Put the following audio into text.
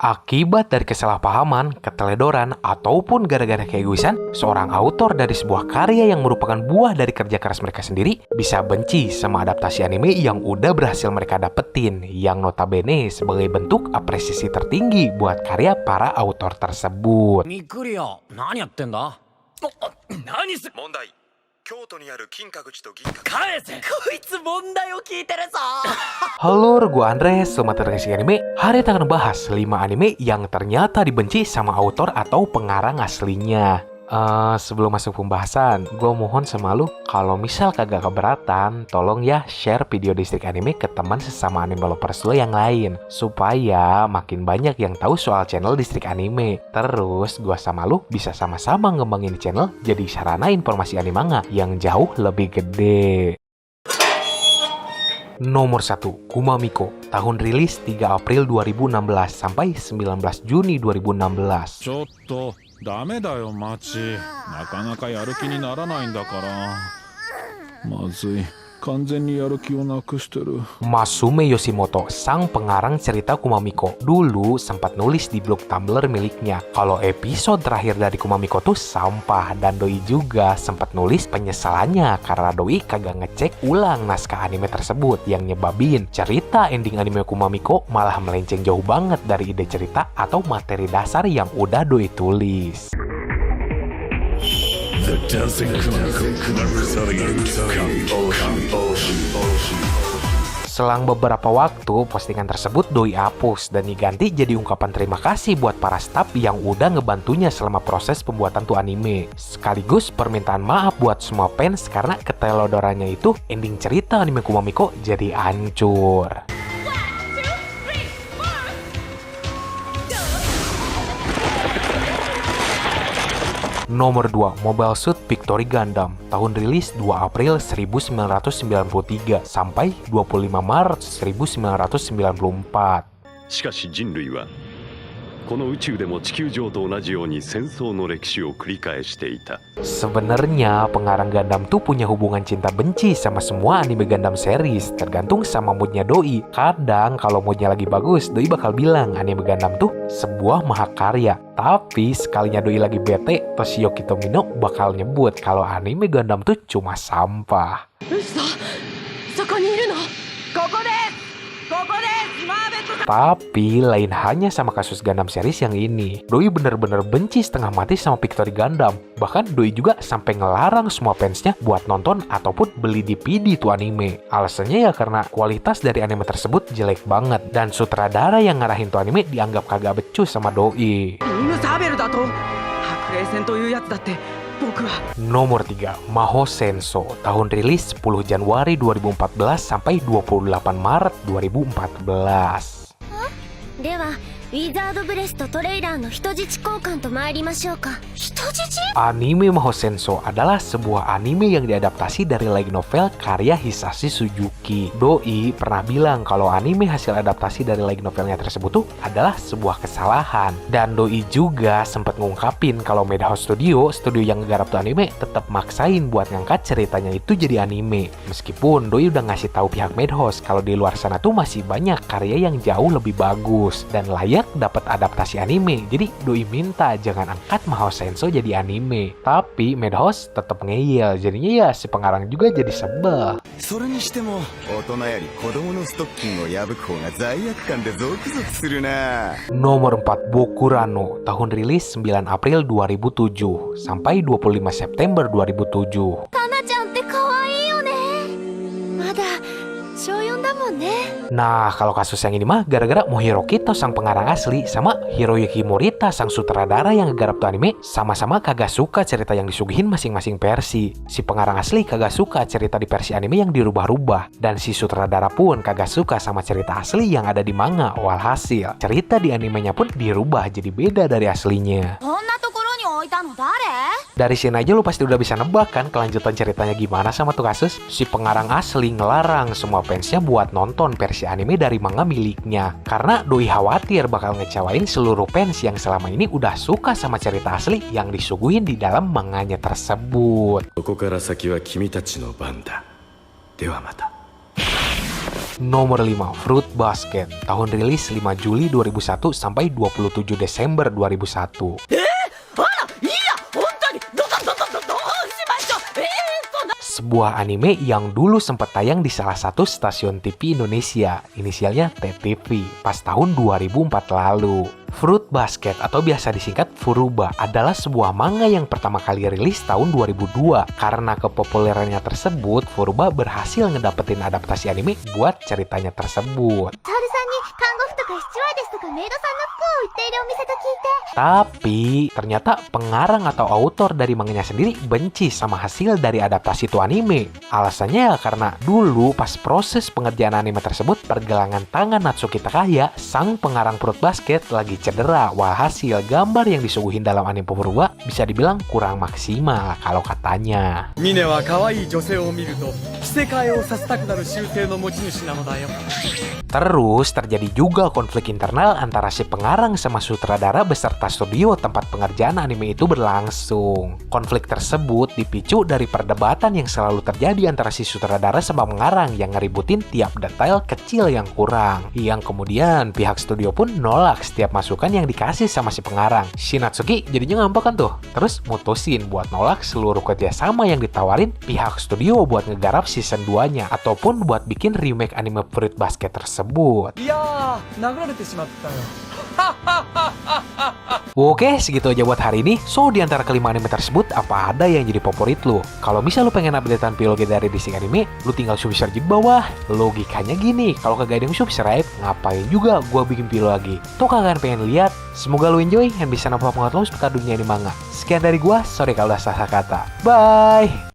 Akibat dari kesalahpahaman, keteledoran, ataupun gara-gara keegoisan, seorang autor dari sebuah karya yang merupakan buah dari kerja keras mereka sendiri bisa benci sama adaptasi anime yang udah berhasil mereka dapetin, yang notabene sebagai bentuk apresiasi tertinggi buat karya para autor tersebut. ミクリア、何やってんだ？何す…問題。京都にある金閣寺と銀閣寺。返せ！こいつ問題を聞いてるぞ！ Halo, gue Andres, selamat datang di Anime. Hari ini kita akan bahas 5 anime yang ternyata dibenci sama autor atau pengarang aslinya. Sebelum masuk pembahasan, gue mohon sama lu, kalau misal kagak keberatan, tolong ya share video Distrik Anime ke teman sesama anime lovers lo yang lain, supaya makin banyak yang tahu soal channel Distrik Anime. Terus gue sama lu bisa sama-sama ngembangin channel jadi sarana informasi anime manga yang jauh lebih gede. Nomor 1, Kumamiko. Tahun rilis 3 April 2016 sampai 19 Juni 2016. ちょっとダメだよマチ、なかなかやる気にならないんだから。まずい、完全にやる気をなくしてる。 Masume Yoshimoto, sang pengarang cerita Kumamiko, dulu sempat nulis di blog Tumblr miliknya kalau episode terakhir dari Kumamiko tuh sampah, dan doi juga sempat nulis penyesalannya karena doi kagak ngecek ulang naskah anime tersebut, yang nyebabin cerita ending anime Kumamiko malah melenceng jauh banget dari ide cerita atau materi dasar yang udah doi tulis. Selang beberapa waktu, postingan tersebut doi hapus dan diganti jadi ungkapan terima kasih buat para staf yang udah ngebantunya selama proses pembuatan tuh anime. Sekaligus permintaan maaf buat semua fans karena ketelodorannya itu ending cerita anime Kumamiko jadi hancur. Nomor 2, Mobile Suit Victory Gundam. Tahun rilis 2 April 1993 sampai 25 Maret 1994. しかし人類はこの宇宙でも地球上と同じように戦争の歴史を繰り返していた。 Sebenarnya pengarang Gundam tuh punya hubungan cinta benci sama semua anime Gundam series, tergantung sama moodnya doi. Kadang kalau moodnya lagi bagus, doi bakal bilang anime Gundam tuh sebuah mahakarya. Tapi sekalinya doi lagi bete, Toshiyuki Tomino bakal nyebut kalau anime Gundam tuh cuma sampah. Tapi lain hanya sama kasus Gundam series yang ini. Doi bener-bener benci setengah mati sama Victory Gundam. Bahkan doi juga sampai ngelarang semua fansnya buat nonton ataupun beli DVD tuh anime. Alasannya ya karena kualitas dari anime tersebut jelek banget, dan sutradara yang ngarahin tuh anime dianggap kagak becus sama doi. Nomor 3, Maho Senso. Tahun rilis 10 Januari 2014 sampai 28 Maret 2014. ではウィザードブレスとトレイラーの人質交換と参りましょうか。人質？ Anime Maho Senso adalah sebuah anime yang diadaptasi dari light novel karya Hisashi Suzuki. Doi pernah bilang kalau anime hasil adaptasi dari light novelnya tersebut tuh adalah sebuah kesalahan. Dan doi juga sempat ngungkapin kalau Madhouse Studio yang ngegarap tuh anime, tetap maksain buat ngangkat ceritanya itu jadi anime. Meskipun doi udah ngasih tahu pihak Madhouse kalau di luar sana tuh masih banyak karya yang jauh lebih bagus dan layak dapat adaptasi anime. Jadi doi minta jangan angkat Maho Senso jadi anime. Tapi Madhouse tetap ngeyel, jadinya ya si pengarang juga jadi sebel. Nomor 4, Bokurano. Tahun rilis 9 April 2007 sampai 25 September 2007. タナちゃんって可愛いよね。まだ小4だもんね。 Nah, kalau kasus yang ini mah gara-gara Mochiro Kito sang pengarang asli sama Hiroyuki Morita sang sutradara yang ngegarap tuh anime sama-sama kagak suka cerita yang disuguhin masing-masing versi. Si pengarang asli kagak suka cerita di versi anime yang dirubah-rubah, dan si sutradara pun kagak suka sama cerita asli yang ada di manga. Walhasil, cerita di animenya pun dirubah jadi beda dari aslinya. Dari sini aja lu pasti udah bisa nebak kan kelanjutan ceritanya gimana sama tuh kasus. Si pengarang asli ngelarang semua fansnya buat nonton versi anime dari manga miliknya karena doi khawatir bakal ngecewain seluruh fans yang selama ini udah suka sama cerita asli yang disuguhin di dalam manganya tersebut. Nomor 5, Fruit Basket. Tahun rilis 5 Juli 2001 sampai 27 Desember 2001. Sebuah anime yang dulu sempat tayang di salah satu stasiun TV Indonesia, inisialnya TTV, pas tahun 2004 lalu. Fruit Basket atau biasa disingkat Furuba adalah sebuah manga yang pertama kali rilis tahun 2002. Karena kepopulerannya tersebut, Furuba berhasil ngedapetin adaptasi anime buat ceritanya tersebut. Tapi ternyata pengarang atau autor dari manganya sendiri benci sama hasil dari adaptasi itu anime. Alasannya karena dulu pas proses pengerjaan anime tersebut, pergelangan tangan Natsuki Takaya, sang pengarang Fruit Basket, lagi cedera. Walhasil gambar yang disuguhin dalam anime Furuba bisa dibilang kurang maksimal kalau katanya. ミネは可愛い女性を見ると着せ替えをさせたくなる習性の持ち主なのだよ。 Terus terjadi juga konflik internal antara si pengarang sama sutradara beserta studio tempat pengerjaan anime itu berlangsung. Konflik tersebut dipicu dari perdebatan yang selalu terjadi antara si sutradara sama pengarang yang ngeributin tiap detail kecil yang kurang. Yang kemudian pihak studio pun nolak setiap masukan yang dikasih sama si pengarang. Si Natsuki jadinya ngambek kan tuh. Terus mutusin buat nolak seluruh kerjasama yang ditawarin pihak studio buat ngegarap season 2-nya ataupun buat bikin remake anime Fruit Basket tersebut. いやー、殴られてしまったよ。 Oke, segitu aja buat hari ini. So, di antara kelima anime tersebut, apa ada yang jadi favorit lu? Kalau misal lu pengen updatean pilogi dari Disney Anime, lu tinggal subscribe di bawah. Logikanya gini, kalau kagak ada yang subscribe, ngapain juga gua bikin pilogi? Tuh kalian pengen lihat? Semoga lu enjoy dan bisa nambah pengetahuan seputar dunia ini manga. Sekian dari gua, sorry kalau udah salah kata. Bye!